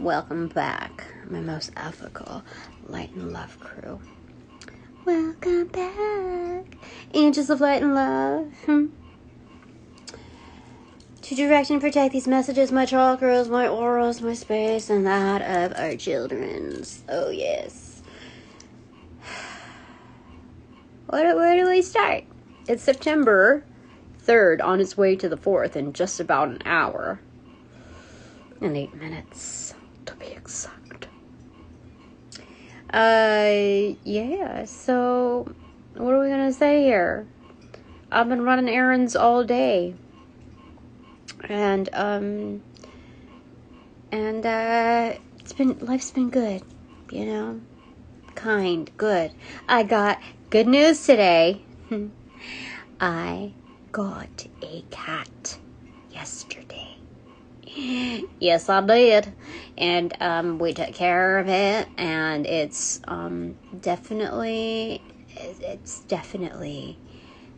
Welcome back, my most ethical light and love crew. Welcome back, angels of light and love. To direct and protect these messages, my chakras, my auras, my space, and that of our children's. Oh yes. Where do we start? It's September 3rd, on its way to the 4th in just about an hour. And 8 minutes, to be exact. Yeah, so, what are we gonna say here? I've been running errands all day. And life's been good, you know? Kind, good. I got good news today. I got a cat yesterday. Yes, I did. And we took care of it, and it's definitely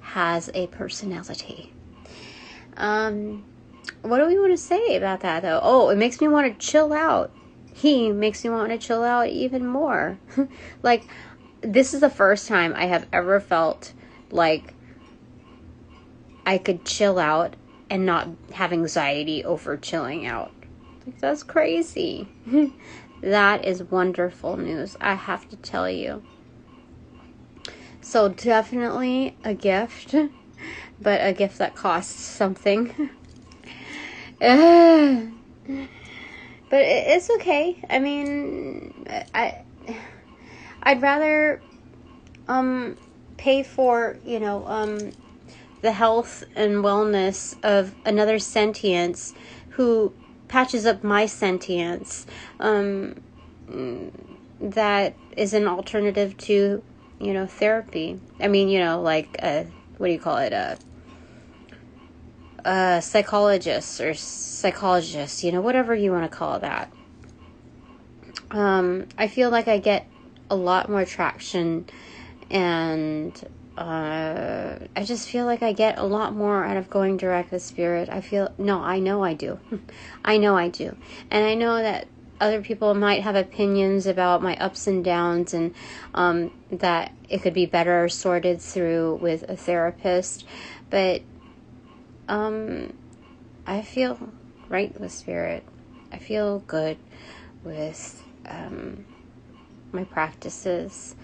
has a personality. What do we want to say about that, though? Oh, it makes me want to chill out. He makes me want to chill out even more. Like, this is the first time I have ever felt like I could chill out and not have anxiety over chilling out. Like, that's crazy. That is wonderful news, I have to tell you. So definitely a gift, but a gift that costs something. But it's okay. I mean, I'd rather pay for, the health and wellness of another sentience who patches up my sentience, that is an alternative to, therapy. I mean, like, what do you call it? Psychologist or psychologist, whatever you want to call that. I feel like I get a lot more traction, and I just feel like I get a lot more out of going direct with spirit. I know I do. I know I do. And I know that other people might have opinions about my ups and downs, and that it could be better sorted through with a therapist. But I feel right with spirit. I feel good with my practices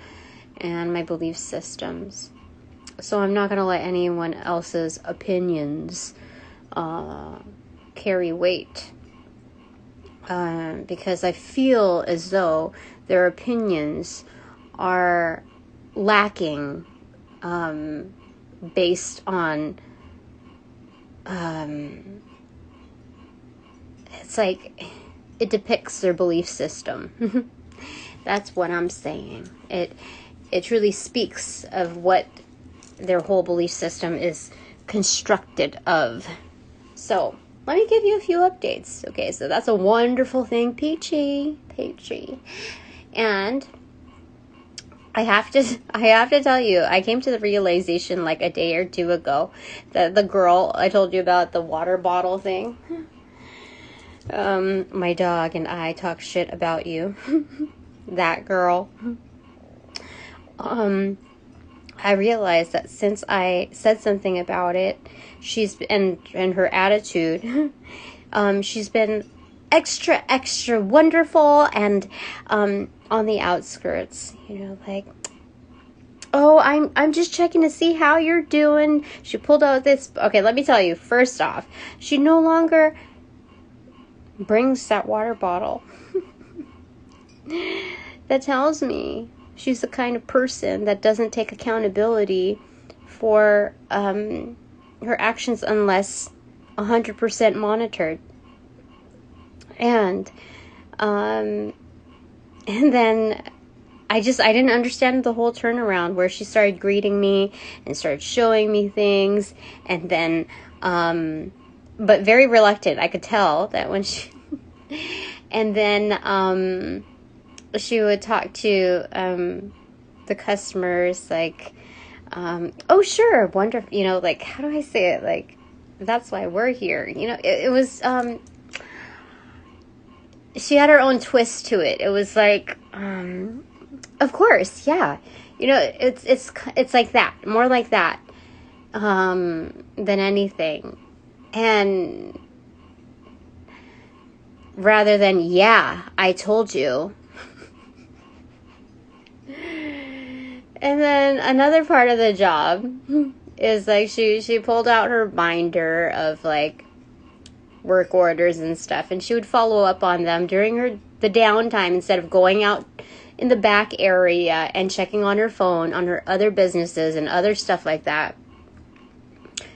and my belief systems. So I'm not going to let anyone else's opinions carry weight, because I feel as though their opinions are lacking, based on it's like it depicts their belief system. That's what I'm saying. It truly speaks of what their whole belief system is constructed of. So let me give you a few updates. Okay, so that's a wonderful thing, Peachy. And I have to tell you, I came to the realization like a day or two ago that the girl I told you about, the water bottle thing, my dog and I talk shit about you. That girl. I realized that since I said something about it, and her attitude, she's been extra wonderful, and on the outskirts, like, oh, I'm just checking to see how you're doing. She pulled out this. Okay, let me tell you. First off, she no longer brings that water bottle. That tells me she's the kind of person that doesn't take accountability for her actions unless 100% monitored. And then I didn't understand the whole turnaround where she started greeting me and started showing me things, and then but very reluctant. I could tell that when she and then she would talk to the customers, like, oh sure, wonderful, like, how do I say it, like, that's why we're here, it was she had her own twist to it. It was like, of course, yeah. You know, it's like that, more like that, than anything. And rather than, yeah, I told you. And then another part of the job is like she pulled out her binder of like work orders and stuff, and she would follow up on them during the downtime instead of going out in the back area and checking on her phone on her other businesses and other stuff like that.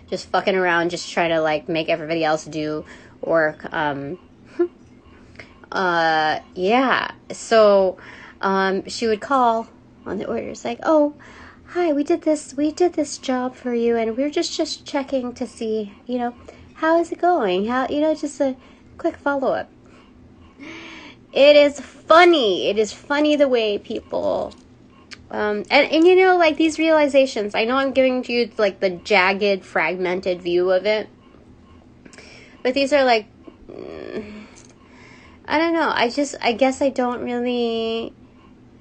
Just fucking around, just trying to like make everybody else do work. Yeah. So she would call on the orders like, oh, hi, we did this job for you, and we're just checking to see, you know, how is it going? How, you know, just a quick follow-up. It is funny. It is funny the way people, and you know, like these realizations, I know I'm giving you like the jagged, fragmented view of it, but these are like, I don't know, I guess I don't really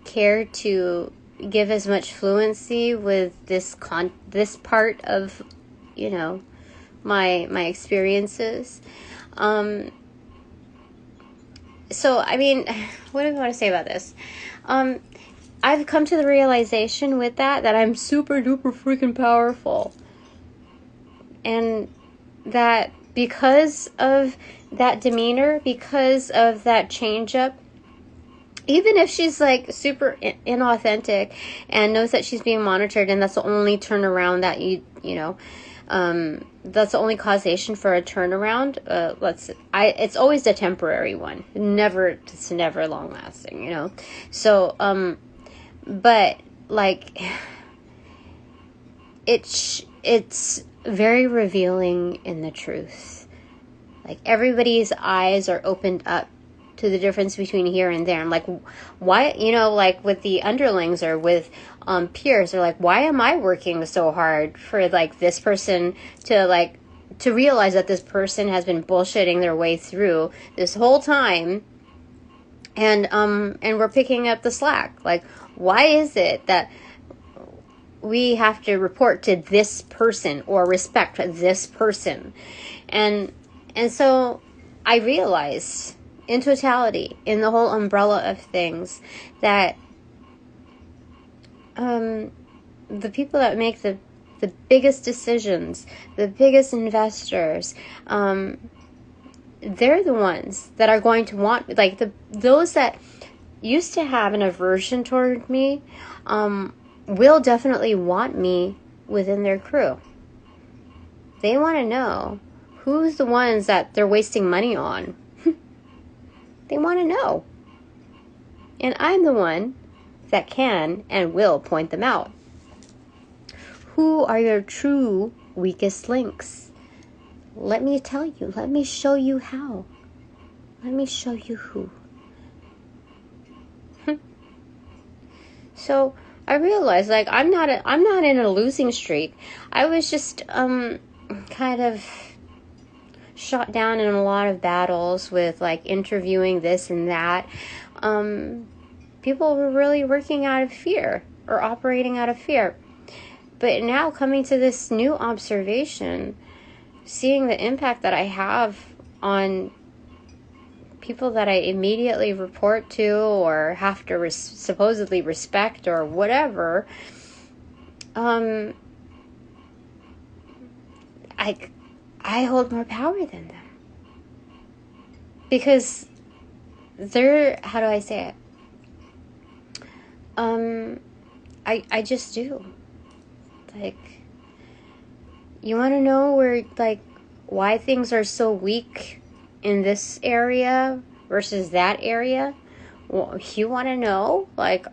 care to give as much fluency with this part of, you know, my experiences. So I mean, what do I want to say about this? I've come to the realization with that I'm super duper freaking powerful, and that because of that demeanor, because of that change up, even if she's like super inauthentic and knows that she's being monitored, and that's the only turnaround that you know, that's the only causation for a turnaround. It's always a temporary one. It's never long lasting, you know. So, but like, it's very revealing in the truth. Like everybody's eyes are opened up to the difference between here and there. I'm like, why, you know, like with the underlings or with peers, they're like, why am I working so hard for like this person to realize that this person has been bullshitting their way through this whole time, and we're picking up the slack. Like, why is it that we have to report to this person or respect this person? And so I realized, in totality, in the whole umbrella of things, that the people that make the biggest decisions, the biggest investors, they're the ones that are going to want, like, those that used to have an aversion toward me, will definitely want me within their crew. They want to know who's the ones that they're wasting money on. They want to know. And I'm the one that can and will point them out. Who are your true weakest links? Let me tell you. Let me show you how. Let me show you who. So I realized, like, I'm not in a losing streak. I was just kind of shot down in a lot of battles with like interviewing this and that. People were really working out of fear or operating out of fear. But now, coming to this new observation, seeing the impact that I have on people that I immediately report to or have to supposedly respect or whatever, I hold more power than them. Because they're, how do I say it? I just do. Like, you want to know where, like, why things are so weak in this area versus that area? Well, you want to know? Like,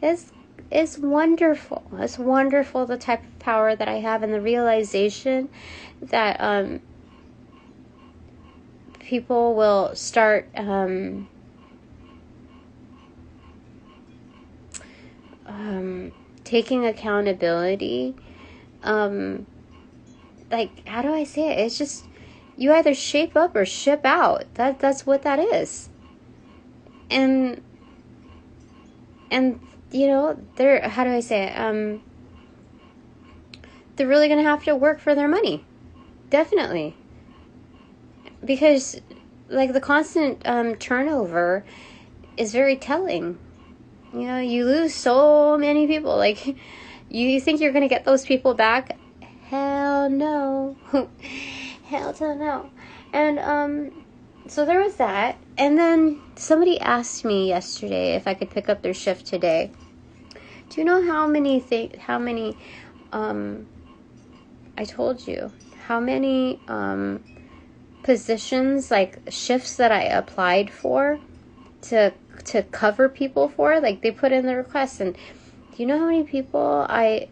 it's wonderful. It's wonderful, the type of power that I have, and the realization that people will start taking accountability. Like, how do I say it? you either shape up or ship out. That's what that is. And you know, they're, how do I say it? They're really going to have to work for their money. Definitely. Because, like, the constant turnover is very telling. You know, you lose so many people. Like, you think you're going to get those people back? Hell no. Hell to no. And, so there was that. And then somebody asked me yesterday if I could pick up their shift today. Do you know how many I told you how many positions, like shifts that I applied for to cover people for? Like, they put in the request, and do you know how many people I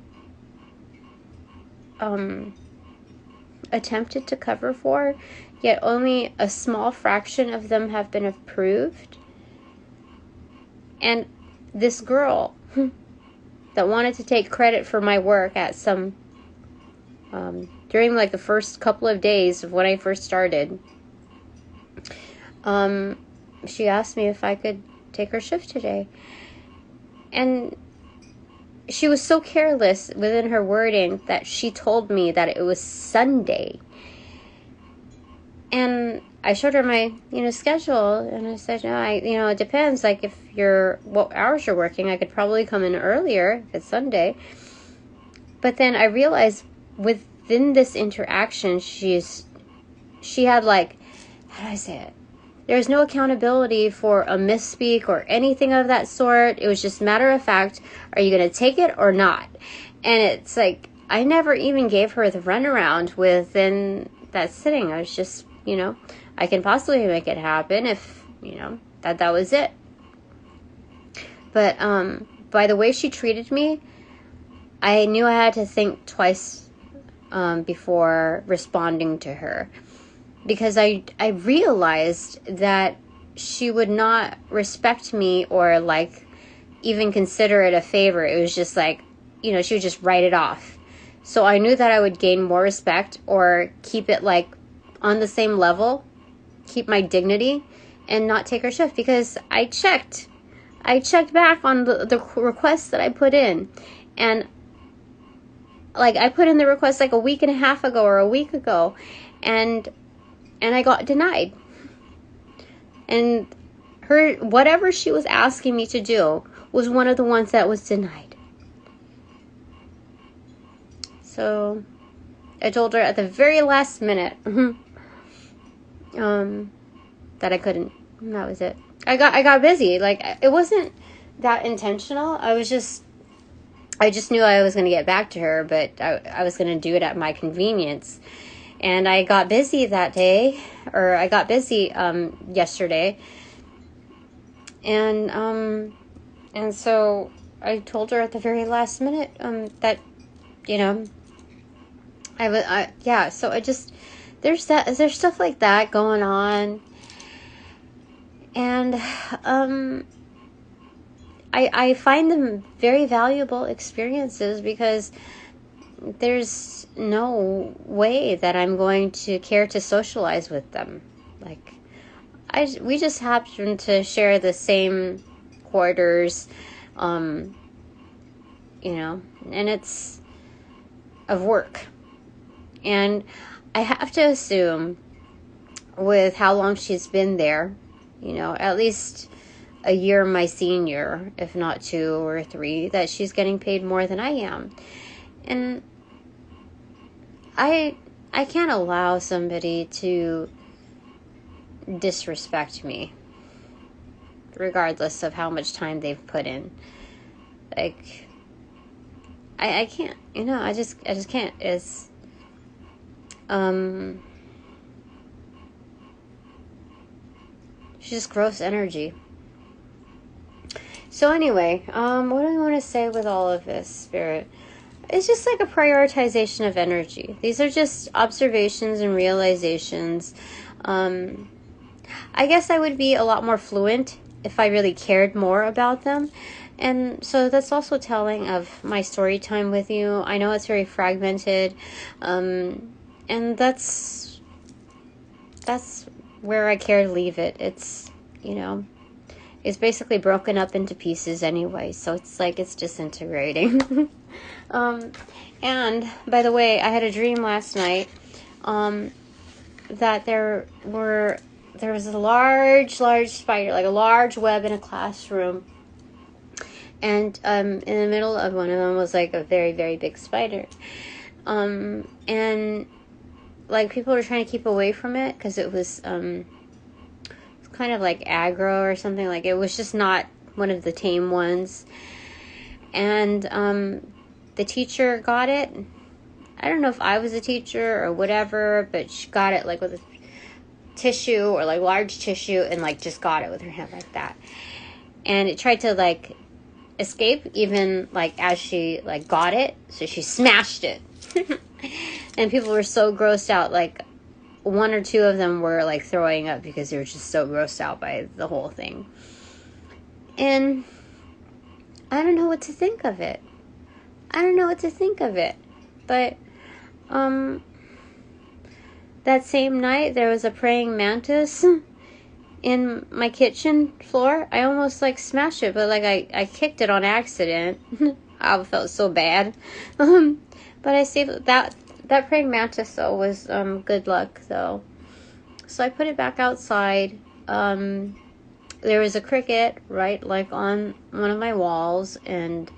attempted to cover for, yet only a small fraction of them have been approved? And this girl that wanted to take credit for my work at some during like the first couple of days of when I first started, she asked me if I could take her shift today. And she was so careless within her wording that she told me that it was Sunday. And I showed her my, schedule, and I said, no, it depends. Like, if what hours you're working, I could probably come in earlier if it's Sunday. But then I realized within this interaction, she had, like, how do I say it? There's no accountability for a misspeak or anything of that sort. It was just matter of fact, are you going to take it or not? And it's like, I never even gave her the runaround within that sitting. I was just, I can possibly make it happen if, that was it. But by the way she treated me, I knew I had to think twice before responding to her. Because I realized that she would not respect me or, like, even consider it a favor. It was just like, she would just write it off. So I knew that I would gain more respect or keep it, like, on the same level, keep my dignity, and not take her shift. Because I checked back on the requests that I put in. And, like, I put in the request, like, a week and a half ago or a week ago. And I got denied. And whatever she was asking me to do was one of the ones that was denied. So I told her at the very last minute that I couldn't. And that was it. I got busy. Like, it wasn't that intentional. I just knew I was going to get back to her, but I was going to do it at my convenience. And I got busy that day, or I got busy yesterday, and so I told her at the very last minute that, So there's stuff like that going on, and I find them very valuable experiences because there's no way that I'm going to care to socialize with them. Like, we just happen to share the same quarters, and it's of work. And I have to assume, with how long she's been there, at least a year my senior, if not 2 or 3, that she's getting paid more than I am. And I can't allow somebody to disrespect me, regardless of how much time they've put in. Like, I can't, I just can't. It's, she's just gross energy. So anyway, what do I want to say with all of this, Spirit? It's just like a prioritization of energy. These are just observations and realizations. I guess I would be a lot more fluent if I really cared more about them. And so that's also telling of my story time with you. I know it's very fragmented. And that's that's where I care to leave it. It's, you know, it's basically broken up into pieces anyway, so it's like it's disintegrating. And by the way, I had a dream last night that there was a large spider, like a large web in a classroom, and in the middle of one of them was like a very, very big spider, and like people were trying to keep away from it because it was kind of like aggro or something. Like it was just not one of the tame ones, and the teacher got it. I don't know if I was a teacher or whatever, but she got it like with a tissue or like large tissue and like just got it with her hand like that. And it tried to like escape even like as she like got it. So she smashed it. And people were so grossed out. Like one or two of them were like throwing up because they were just so grossed out by the whole thing. And I don't know what to think of it. But that same night there was a praying mantis in my kitchen floor. I almost like smashed it, but like I kicked it on accident. I felt so bad. But I saved that praying mantis though was good luck though. So I put it back outside. There was a cricket right like on one of my walls, and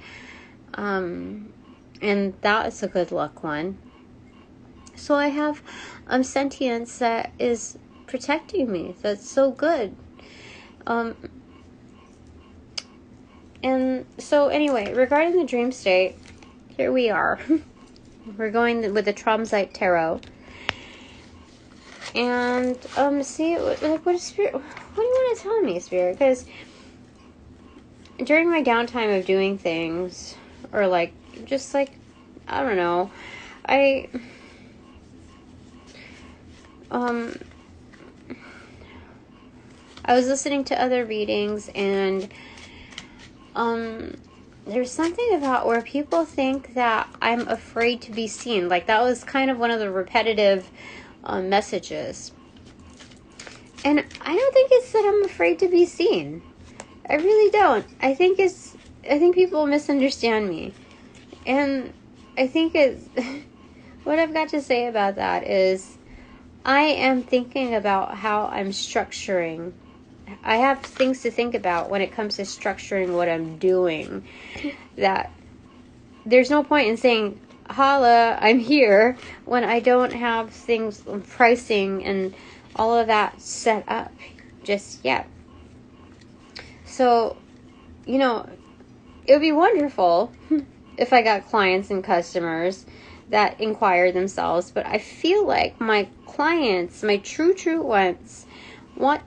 that's a good luck one. So I have sentience that is protecting me. That's so good. And so anyway, regarding the dream state, here we are. We're going with the Tromsite Tarot. And see, like, what do you want to tell me, Spirit? Because during my downtime of doing things, or like just like, I don't know, I was listening to other readings, and there's something about where people think that I'm afraid to be seen. Like that was kind of one of the repetitive messages. And I don't think it's that I'm afraid to be seen. I really don't. I think people misunderstand me. And I think what I've got to say about that is I am thinking about how I'm structuring. I have things to think about when it comes to structuring what I'm doing. That there's no point in saying, holla, I'm here, when I don't have things, pricing and all of that set up just yet. So, you know, it would be wonderful if I got clients and customers that inquire themselves, but I feel like my clients, my true ones, want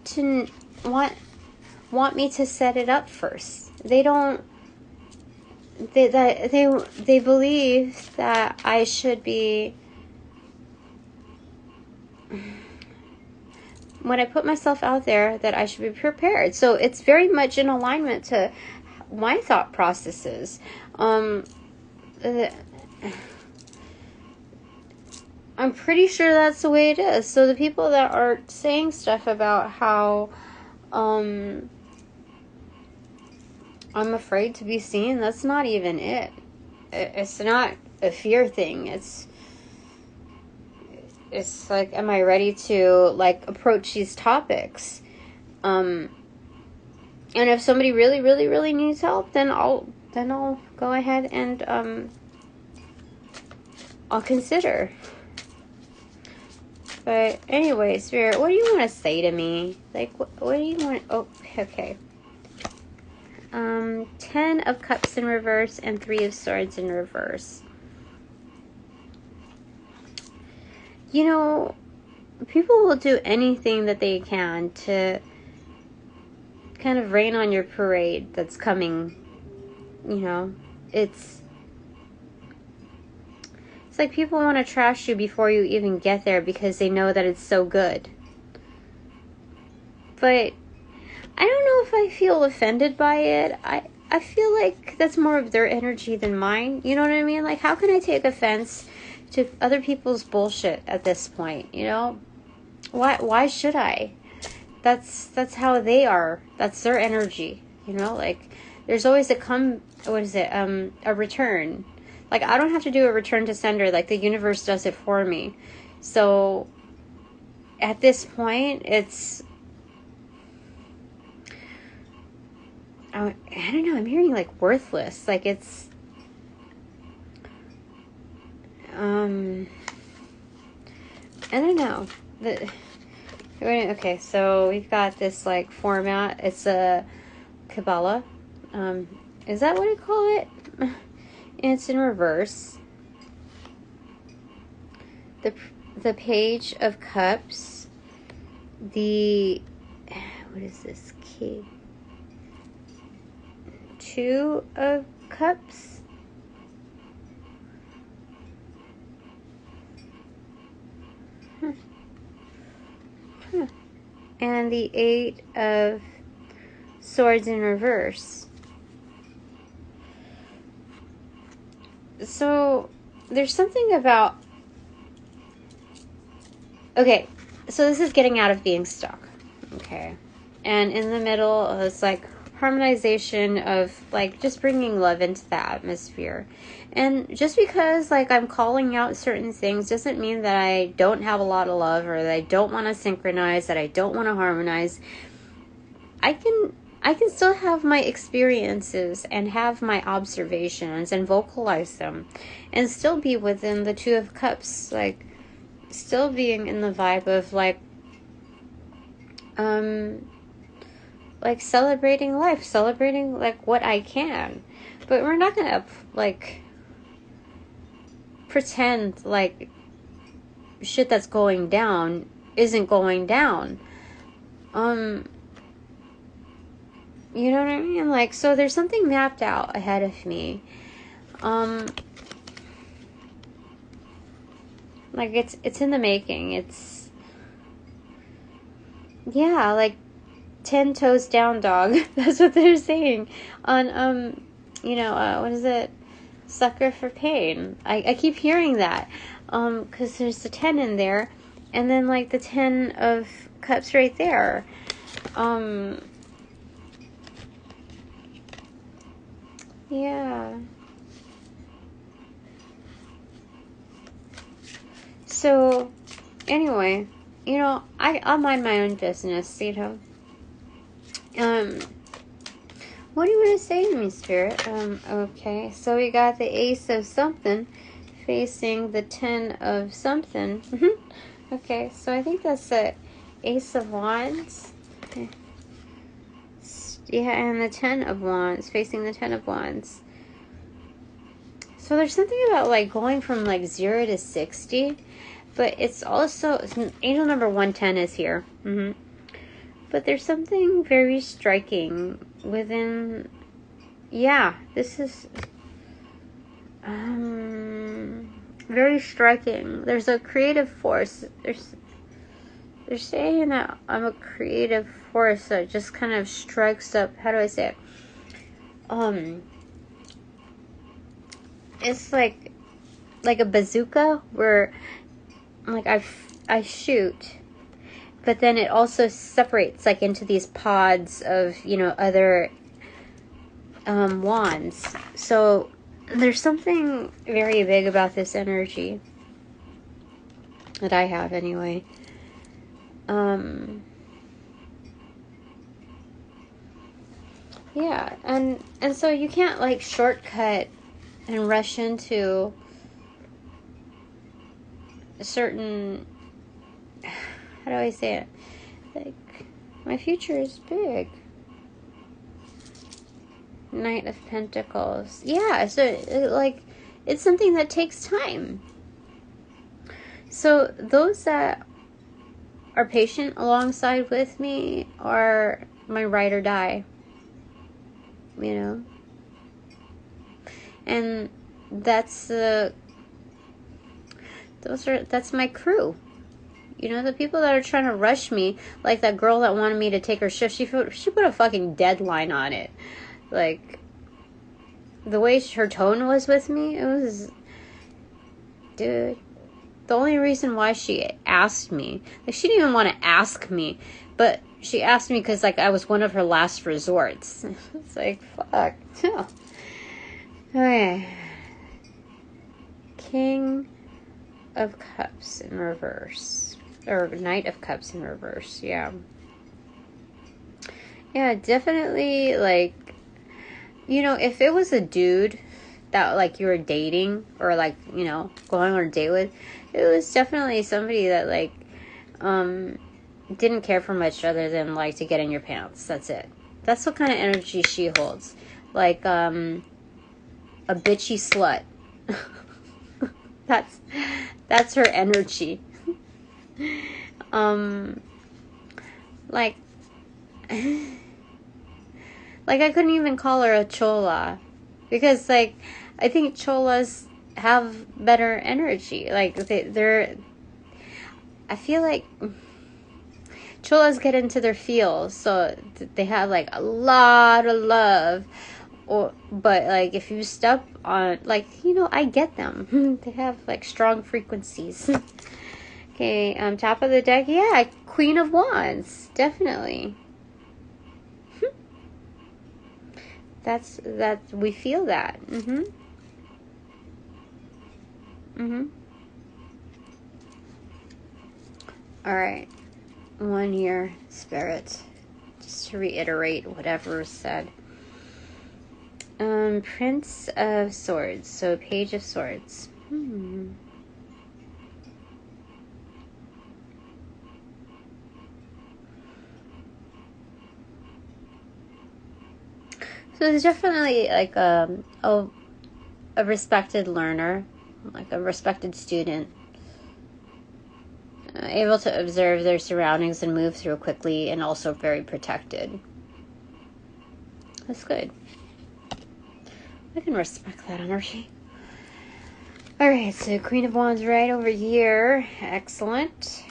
me to set it up first. They don't. They believe that I should be. When I put myself out there, that I should be prepared. So it's very much in alignment to my thought processes. I'm pretty sure that's the way it is. So the people that are saying stuff about how I'm afraid to be seen, that's not even it. It's not a fear thing. It's like, am I ready to like approach these topics? And if somebody really needs help, then I'll go ahead and I'll consider. But anyway, Spirit, what do you want to say to me? Like, what do you want? Oh, okay. 10 of Cups in reverse and 3 of Swords in reverse. You know, people will do anything that they can to kind of rain on your parade that's coming. You know, it's like people want to trash you before you even get there because they know that it's so good. But I don't know if I feel offended by it. I feel like that's more of their energy than mine. You know what I mean? Like, how can I take offense to other people's bullshit at this point, you know? Why should I? That's how they are. That's their energy. You know, like there's always a return. Like I don't have to do a return to sender, like the universe does it for me. So at this point it's I don't know, I'm hearing like worthless. Like it's I don't know. Okay, so we've got this like format. It's a Kabbalah. Is that what I call it? It's in reverse. The Page of Cups. What is this key? 2 of Cups. And the 8 of Swords in reverse. So there's something about... Okay, so this is getting out of being stuck. Okay. And in the middle, it's like harmonization of like just bringing love into the atmosphere. And just because like I'm calling out certain things doesn't mean that I don't have a lot of love or that I don't want to synchronize, that I don't want to harmonize. I can still have my experiences and have my observations and vocalize them and still be within the 2 of Cups, like still being in the vibe of like celebrating life, celebrating like what I can. But we're not gonna like pretend like shit that's going down isn't going down. You know what I mean? Like, so there's something mapped out ahead of me. Like it's in the making. It's, yeah, like 10 toes down, dog. That's what they're saying on what is it? Sucker for pain. I keep hearing that. Because there's the 10 in there, and then like the 10 of Cups right there. Yeah. So, anyway, I'll mind my own business, What do you want to say to me, Spirit? Okay, so we got the Ace of something facing the 10 of something. Okay, so I think that's the Ace of Wands. Okay. Yeah, and the 10 of Wands, facing the 10 of Wands. So there's something about like going from like 0 to 60, but it's also, angel number 110 is here. But there's something very striking within, this is very striking. There's a creative force. They're saying that I'm a creative force that just kind of strikes up. How do I say it? It's like a bazooka where like I shoot, but then it also separates like into these pods of other wands. So there's something very big about this energy that I have anyway. Yeah, and so you can't like shortcut and rush into a certain, how do I say it? Like, my future is big. Knight of Pentacles. Yeah, so it's something that takes time. So those that are patient alongside with me are my ride or die. And that's that's my crew. The people that are trying to rush me, like that girl that wanted me to take her shift, she put a fucking deadline on it. Like, the way her tone was with me, it was, dude, the only reason why she asked me, like, she didn't even want to ask me, but she asked me because, like, I was one of her last resorts. It's like, fuck. Okay. King of Cups in reverse. Or Knight of Cups in reverse, yeah. Yeah, definitely, like, you know, if it was a dude that, like, you were dating or, like, you know, going on a date with, it was definitely somebody that, like, didn't care for much other than, like, to get in your pants. That's it. That's what kind of energy she holds. Like, a bitchy slut. That's her energy. Like, like, I couldn't even call her a chola. Because, like, I think cholas have better energy. Like, they're... I feel like cholas get into their feels. So, they have, like, a lot of love. But, like, if you step on... Like, you know, I get them. They have, like, strong frequencies. Okay, top of the deck. Yeah, Queen of Wands. Definitely. That we feel that. All right, one here, Spirit, just to reiterate whatever was said. Prince of Swords, so Page of Swords. So there's definitely, like, a respected learner, like a respected student, able to observe their surroundings and move through quickly, and also very protected. That's good. I can respect that energy. Alright, so Queen of Wands right over here. Excellent.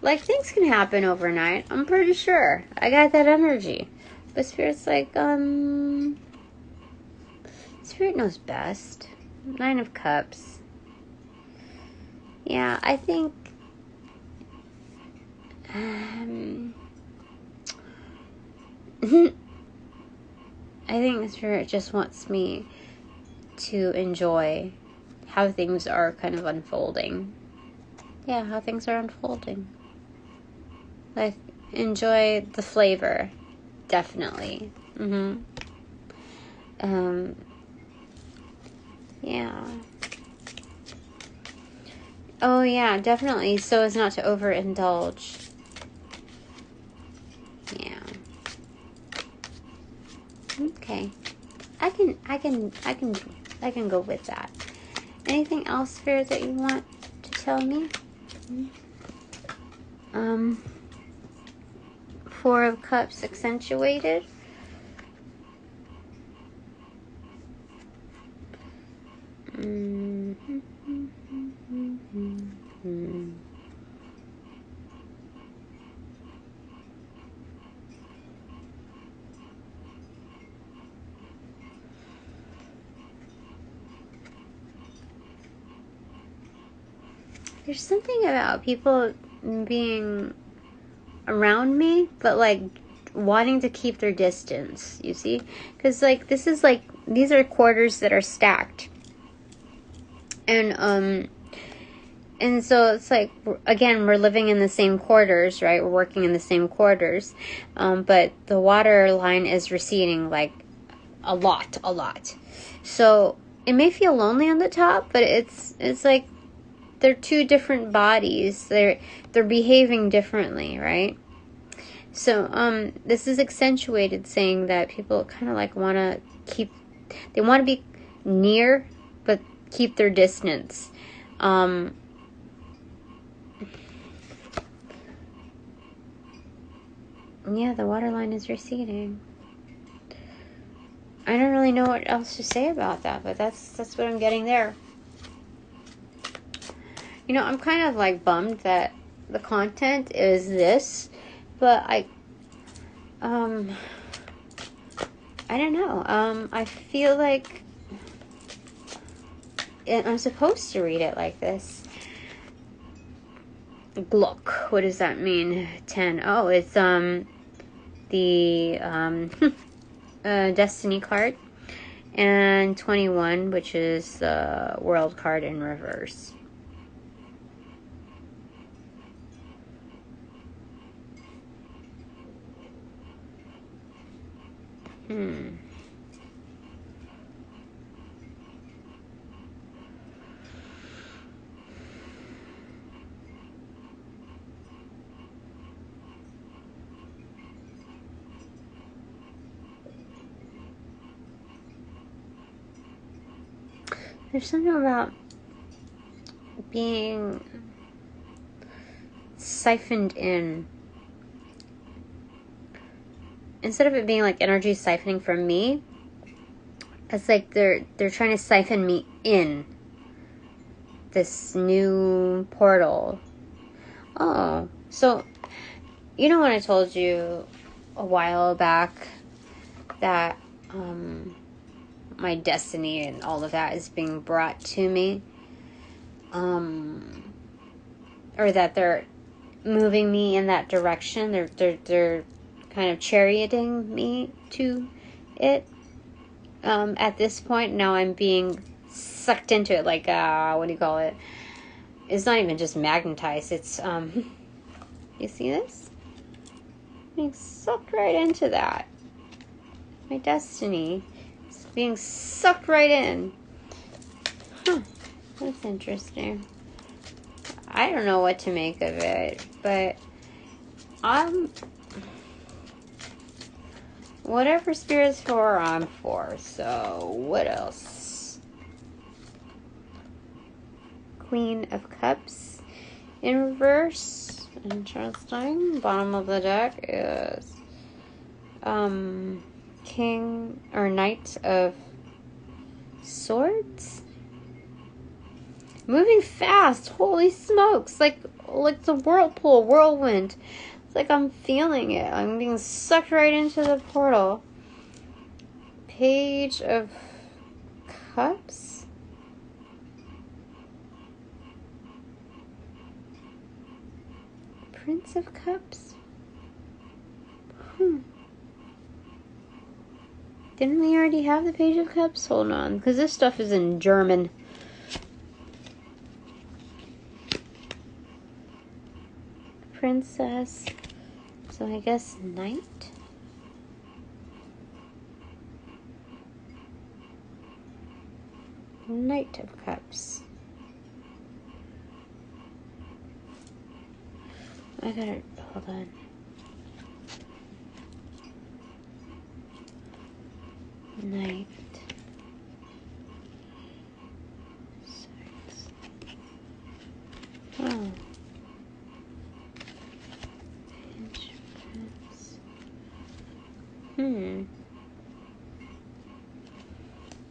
Like, things can happen overnight. I'm pretty sure. I got that energy. But Spirit's like, Spirit knows best. 9 of Cups. Yeah, I think... I think Spirit just wants me to enjoy how things are kind of unfolding. Yeah, how things are unfolding. Like, enjoy the flavor. Definitely. Yeah. Oh, yeah, definitely. So as not to overindulge. Yeah. Okay. I can go with that. Anything else, Spirit, that you want to tell me? 4 of Cups accentuated. There's something about people being around me, but, like, wanting to keep their distance, you see? Because, like, this is, like, these are quarters that are stacked. And so it's like, again, we're living in the same quarters, right? We're working in the same quarters. But the water line is receding, like, a lot. So it may feel lonely on the top, but it's like they're two different bodies. They're behaving differently, right? So this is accentuated, saying that people kind of, like, want to be near, but keep their distance. Yeah, the waterline is receding. I don't really know what else to say about that, but that's what I'm getting there. You know, I'm kind of, like, bummed that the content is this, but I don't know. I feel like I'm supposed to read it like this. Glock. What does that mean? 10. Oh, it's the Destiny card. And 21, which is the World card in reverse. There's something about being siphoned in. Instead of it being like energy siphoning from me, it's like they're trying to siphon me in this new portal. Oh, so you know when I told you a while back that my destiny and all of that is being brought to me, or that they're moving me in that direction. They're kind of charioting me to it. At this point, now I'm being sucked into it. Like what do you call it? It's not even just magnetized. It's you see this? Being sucked right into that. My destiny. Being sucked right in. Huh. That's interesting. I don't know what to make of it, but whatever spirit's for, I'm for. So, what else? Queen of Cups in reverse. Interesting. Bottom of the deck is King or Knight of Swords. Moving fast. Holy smokes. Like the whirlwind. It's like I'm feeling it. I'm being sucked right into the portal. Page of Cups. Prince of Cups. Didn't we already have the Page of Cups? Hold on, because this stuff is in German. Princess. So I guess Knight? Knight of Cups. I gotta, hold on. Knight. Swords. Oh.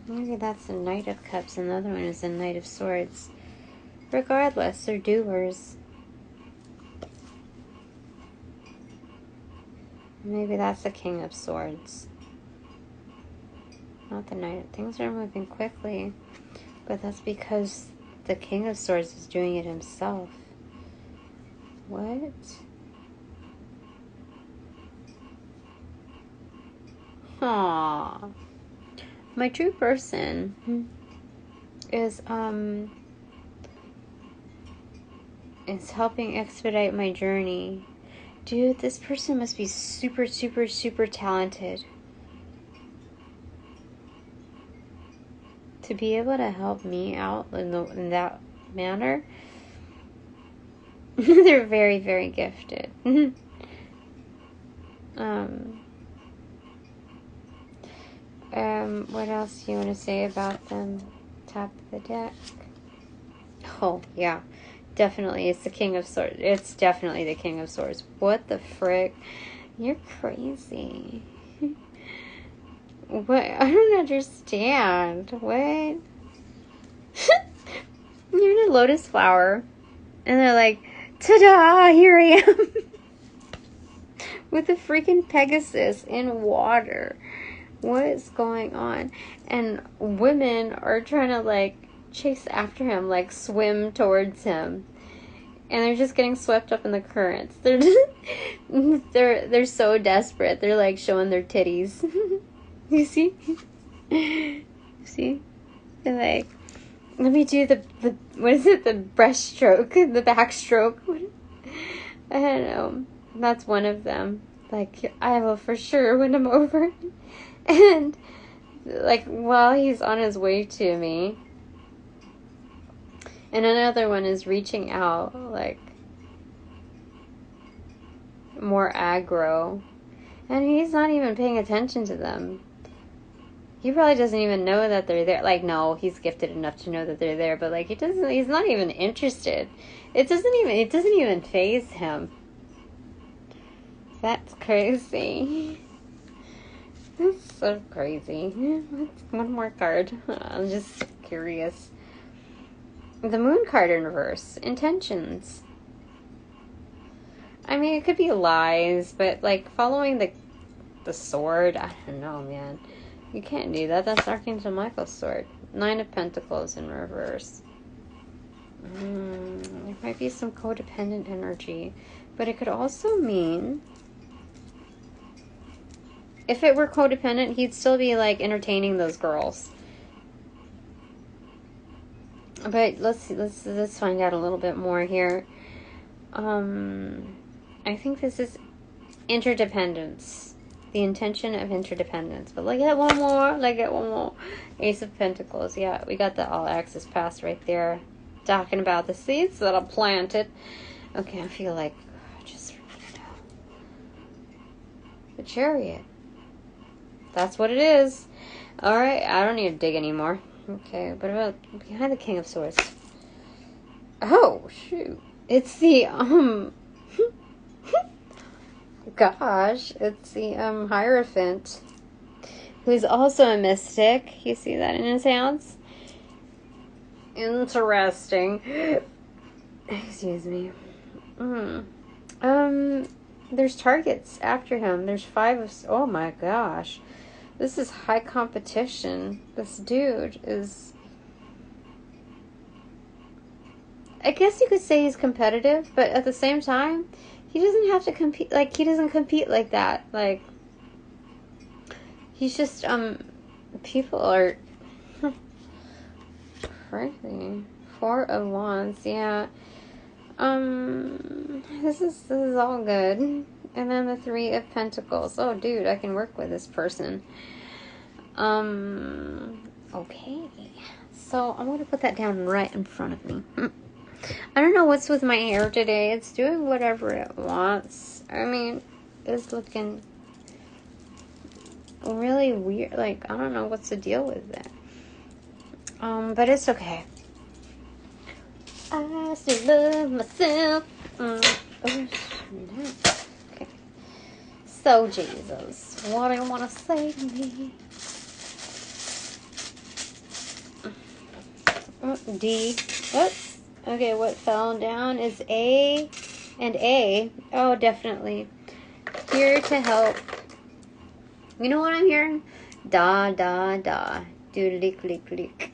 Maybe that's the Knight of Cups and the other one is the Knight of Swords. Regardless, they're doers. Maybe that's the King of Swords. Not the Knight. Things are moving quickly. But that's because the King of Swords is doing it himself. What? Aww. My true person is helping expedite my journey. Dude, this person must be super, super, super talented. To be able to help me out in that manner, they're very, very gifted. What else do you want to say about them? Top of the deck. Oh, yeah. Definitely, it's the King of Swords. It's definitely the King of Swords. What the frick? You're crazy. What? I don't understand. What? You're in a lotus flower. And they're like, ta-da, here I am. With a freaking Pegasus in water. What is going on? And women are trying to, like, chase after him, like, swim towards him. And they're just getting swept up in the currents. They're just, they're so desperate. They're, like, showing their titties. You see? See? They're like, let me do the what is it? The breaststroke, the backstroke. I don't know. That's one of them. Like, I will for sure win him over. And, like, while he's on his way to me. And another one is reaching out, like, more aggro. And he's not even paying attention to them. He probably doesn't even know that they're there. Like, no, he's gifted enough to know that they're there, but, like, he's not even interested. It doesn't even faze him. That's crazy. That's so crazy. One more card. I'm just curious. The moon card in reverse. Intentions. I mean, it could be lies, but, like, following the sword, I don't know, man. You can't do that. That's Archangel Michael's sword. 9 of Pentacles in reverse. There might be some codependent energy. But it could also mean, if it were codependent, he'd still be, like, entertaining those girls. But let's find out a little bit more here. I think this is interdependence. The intention of interdependence. But look at one more. Ace of Pentacles. Yeah, we got the all access pass right there. Talking about the seeds that I planted. Okay, I feel like just the Chariot. That's what it is. Alright, I don't need to dig anymore. Okay, what about behind the King of Swords? Oh, shoot. It's the, gosh, it's the, Hierophant, who's also a mystic. You see that in his hands? Interesting. Excuse me. There's targets after him. There's 5 of, oh my gosh. This is high competition. This dude is, I guess you could say he's competitive, but at the same time, he doesn't have to compete, like, he doesn't compete like that. Like, he's just, people are crazy. 4 of Wands, yeah. This is all good. And then the 3 of Pentacles. Oh, dude, I can work with this person. Okay. So, I'm going to put that down right in front of me. I don't know what's with my hair today. It's doing whatever it wants. I mean, it's looking really weird. Like, I don't know what's the deal with it. But it's okay. I still love myself. Okay. So, Jesus, what do you want to say to me? D. Whoops. Okay, what fell down is A and A. Oh, definitely. Here to help. You know what I'm hearing? Da, da, da. Doodly, click, click.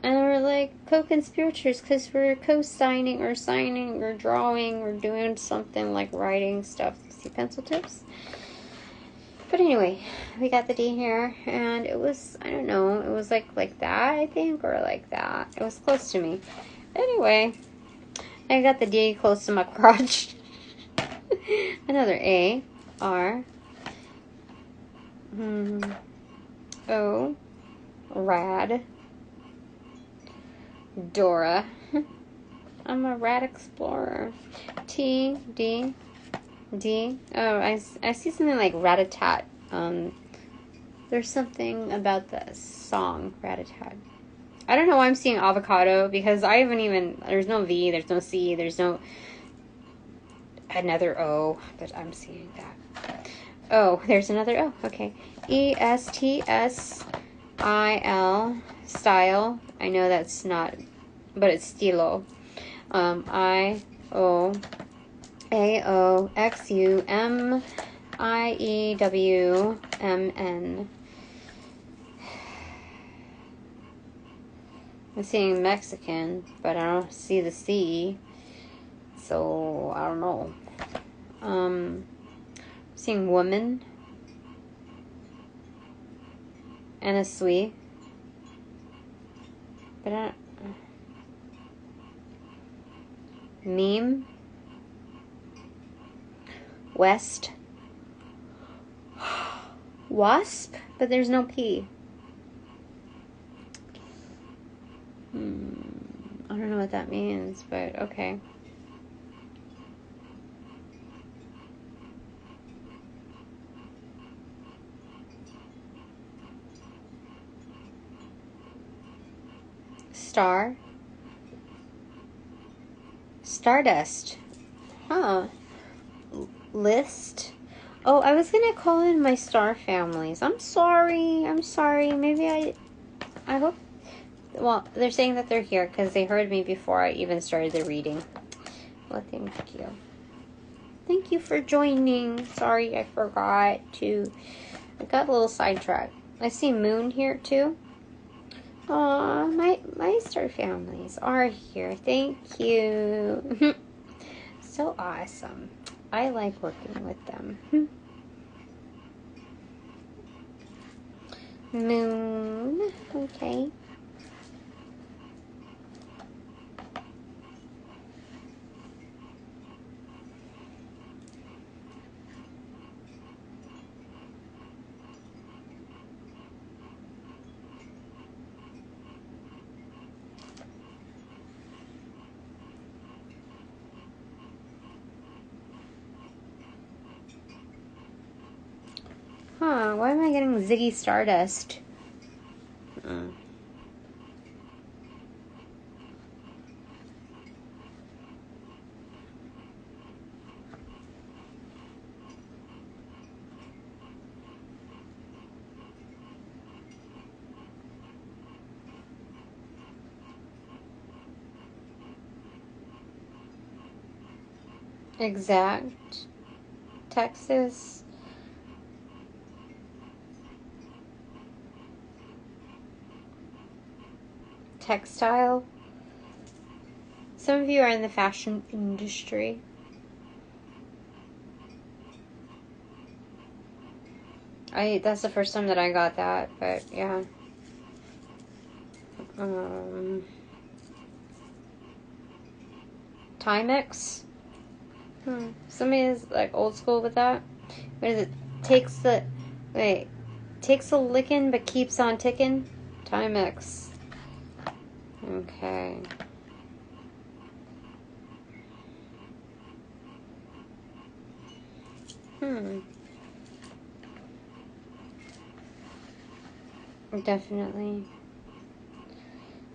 And we're like co-conspirators because we're co-signing or signing or drawing or doing something like writing stuff. See pencil tips? But anyway, we got the D here, and it was, I don't know, it was like that, I think, or like that. It was close to me. Anyway, I got the D close to my crotch. Another A, R, O, Rad, Dora. I'm a rat explorer. T, D, D. Oh, I see something like Ratatat. There's something about the song Ratatat. I don't know why I'm seeing avocado, because I haven't even, there's no V, there's no C, there's no another O, but I'm seeing that. Oh, there's another O. Okay. ESTSIL, style. I know that's not, but it's stilo. IOAOXUMIL. IEWMN. I'm seeing Mexican, but I don't see the C, so I don't know. Seeing woman and a sweet, but I don't, meme, west, wasp, but there's no P. I don't know what that means, but okay. Star. Stardust. Huh. List. Oh, I was gonna call in my star families. I'm sorry. Maybe I hope. Well, they're saying that they're here because they heard me before I even started the reading. Well, thank you. Thank you for joining. Sorry, I forgot to. I got a little sidetracked. I see Moon here too. Aw, my star families are here. Thank you. So awesome. I like working with them. Moon. Okay. Huh, why am I getting Ziggy Stardust? Exact. Texas. Textile. Some of you are in the fashion industry. That's the first time that I got that, but yeah. Timex. Somebody is like old school with that. What is it? Takes a licking but keeps on ticking. Timex. Okay. Definitely.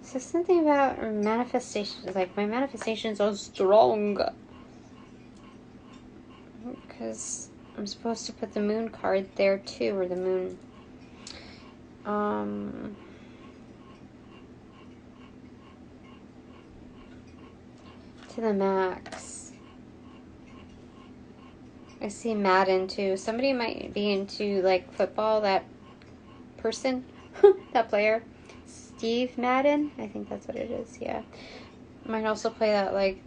So something about manifestations, like my manifestations are strong. Because I'm supposed to put the moon card there too, or the moon. To the max. I see Madden too. Somebody might be into like football, that person, that player. Steve Madden? I think that's what it is, yeah. Might also play that like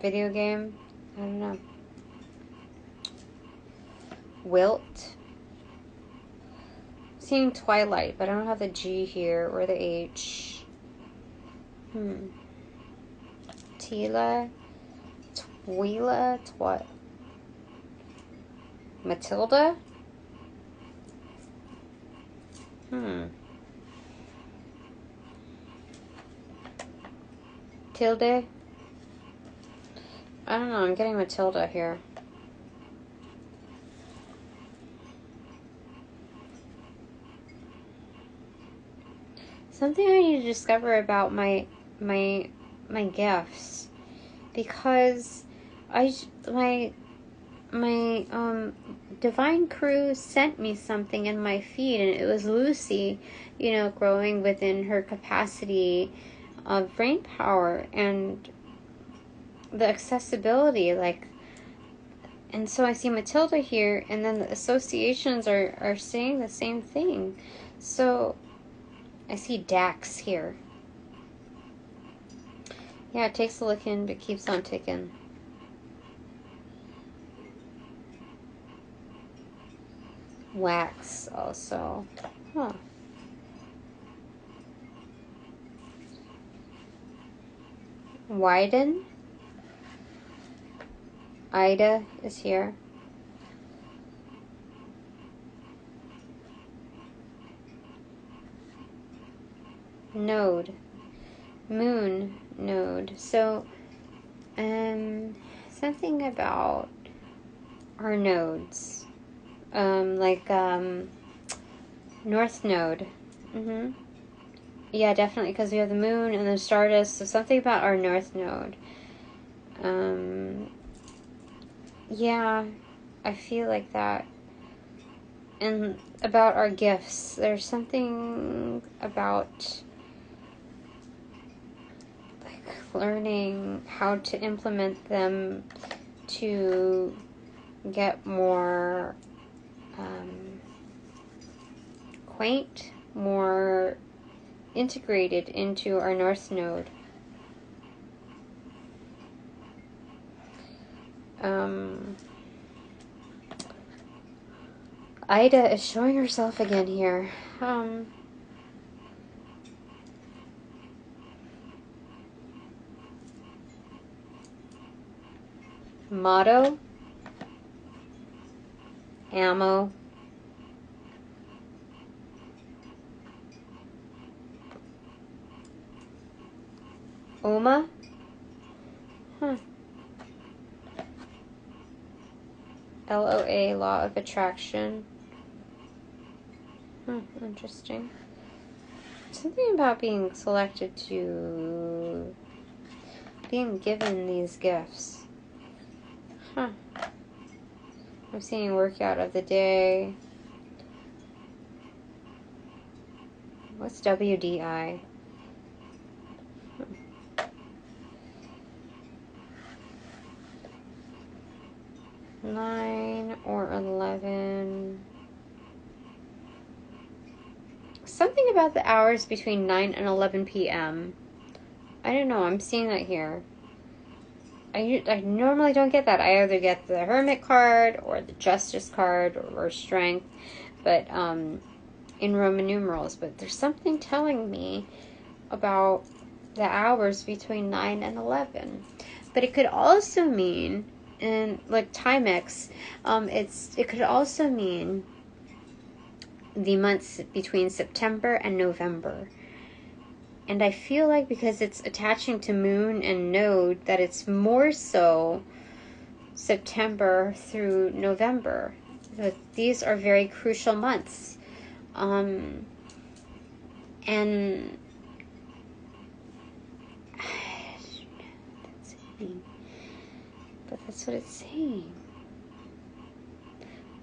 video game. I don't know. Wilt. Seeing Twilight, but I don't have the G here or the H. Tila. Twila. Twat. Matilda. Tilde. I don't know, I'm getting Matilda here. Something I need to discover about my gifts, because my divine crew sent me something in my feed, and it was Lucy, you know, growing within her capacity of brain power and the accessibility, like, And so I see Matilda here, and then the associations are saying the same thing. So I see Dax here. Yeah, it takes a licking, but keeps on ticking. Wax also. Huh. Widen. Ida is here. Node. Moon node. So, something about our nodes. North node. Yeah, definitely, because we have the moon and the stardust, so something about our north node. Yeah, I feel like that. And about our gifts, there's something about like learning how to implement them to get more quaint, more integrated into our north node. Ida is showing herself again here. Motto. Ammo. Uma. LOA, Law of Attraction. Interesting. Something about being selected to being given these gifts. I'm seeing workout of the day. What's WDI? 9 or 11. Something about the hours between 9 and 11 p.m. I don't know, I'm seeing that here. I normally don't get that. I either get the Hermit card or the Justice card or Strength, but in Roman numerals. But there's something telling me about the hours between 9 and 11. But it could also mean, and like Timex, it could also mean the months between September and November. And I feel like because it's attaching to moon and node, that it's more so September through November. But these are very crucial months. And but that's what it's saying.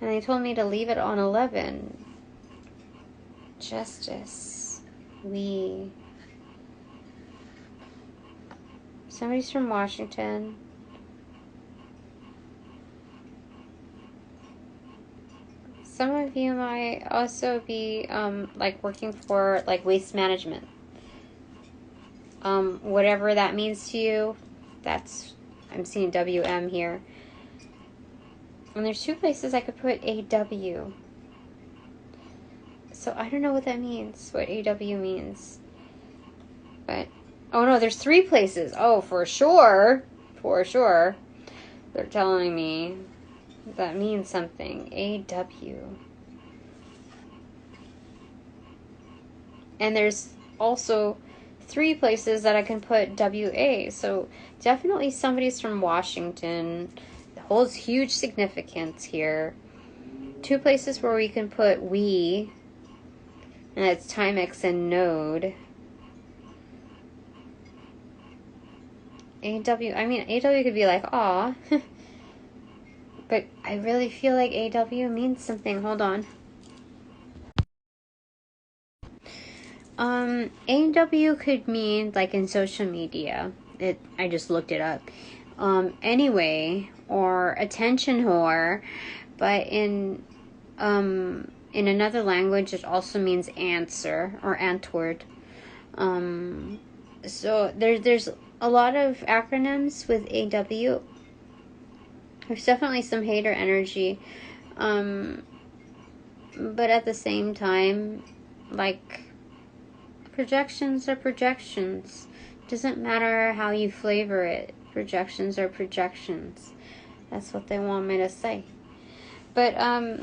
And they told me to leave it on 11. Justice. Somebody's from Washington. Some of you might also be like working for like waste management. Whatever that means to you, I'm seeing WM here. And there's 2 places I could put AW. So I don't know what that means, what AW means. But, oh no, there's 3 places. Oh, for sure. For sure. They're telling me that means something. AW. And there's also 3 places that I can put WA. So definitely somebody's from Washington. It holds huge significance here. 2 places where we can put we. And that's Timex and Node. AW, I mean, AW could be like, aw. But I really feel like AW means something. Hold on. AW could mean, like, in social media. I just looked it up. anyway, or attention whore, but in another language it also means answer or antwoord. So there's a lot of acronyms with AW. There's definitely some hater energy, but at the same time, like, projections are projections. Doesn't matter how you flavor it. Projections are projections. That's what they want me to say. But I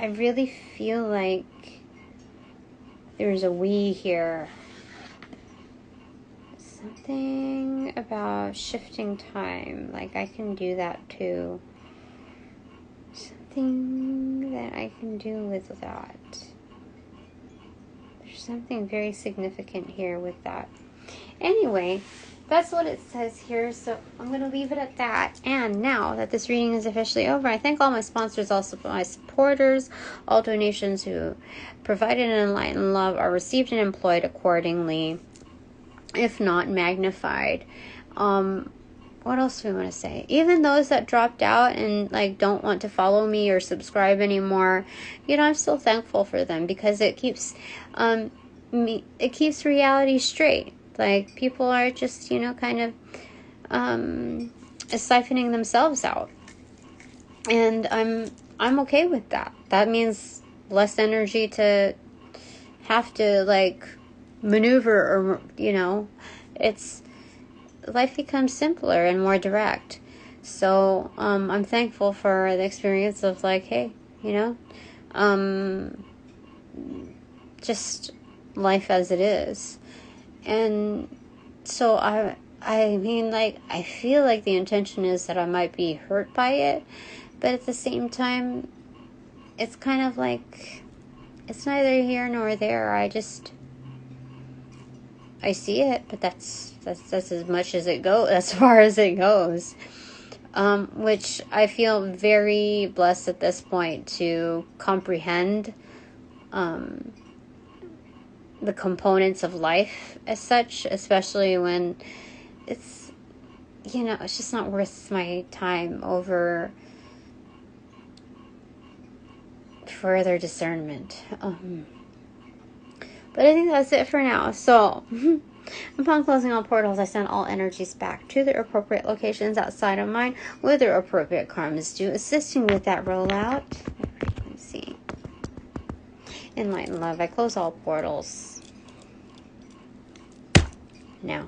really feel like there's a we here. Something about shifting time. Like, I can do that too. Something that I can do with that. There's something very significant here with that. Anyway, that's what it says here, so I'm going to leave it at that. And now that this reading is officially over, I thank all my sponsors, also my supporters. All donations who provided and enlightened love are received and employed accordingly, if not magnified. What else do we want to say? Even those that dropped out and like don't want to follow me or subscribe anymore, you know, I'm still thankful for them, because it keeps it keeps reality straight. Like, people are just, you know, kind of siphoning themselves out, and I'm okay with that. That means less energy to have to like maneuver, or, you know, it's, life becomes simpler and more direct. So I'm thankful for the experience of like, hey, you know, just life as it is. And so I mean, like, I feel like the intention is that I might be hurt by it, but at the same time, it's kind of like, it's neither here nor there. I see it, but that's as much as it goes, as far as it goes. Which I feel very blessed at this point to comprehend the components of life as such, especially when it's, you know, it's just not worth my time over further discernment. But I think that's it for now. So, upon closing all portals, I send all energies back to their appropriate locations outside of mine, with their appropriate karmas due, assisting with that rollout. Let's see. Enlighten love. I close all portals now.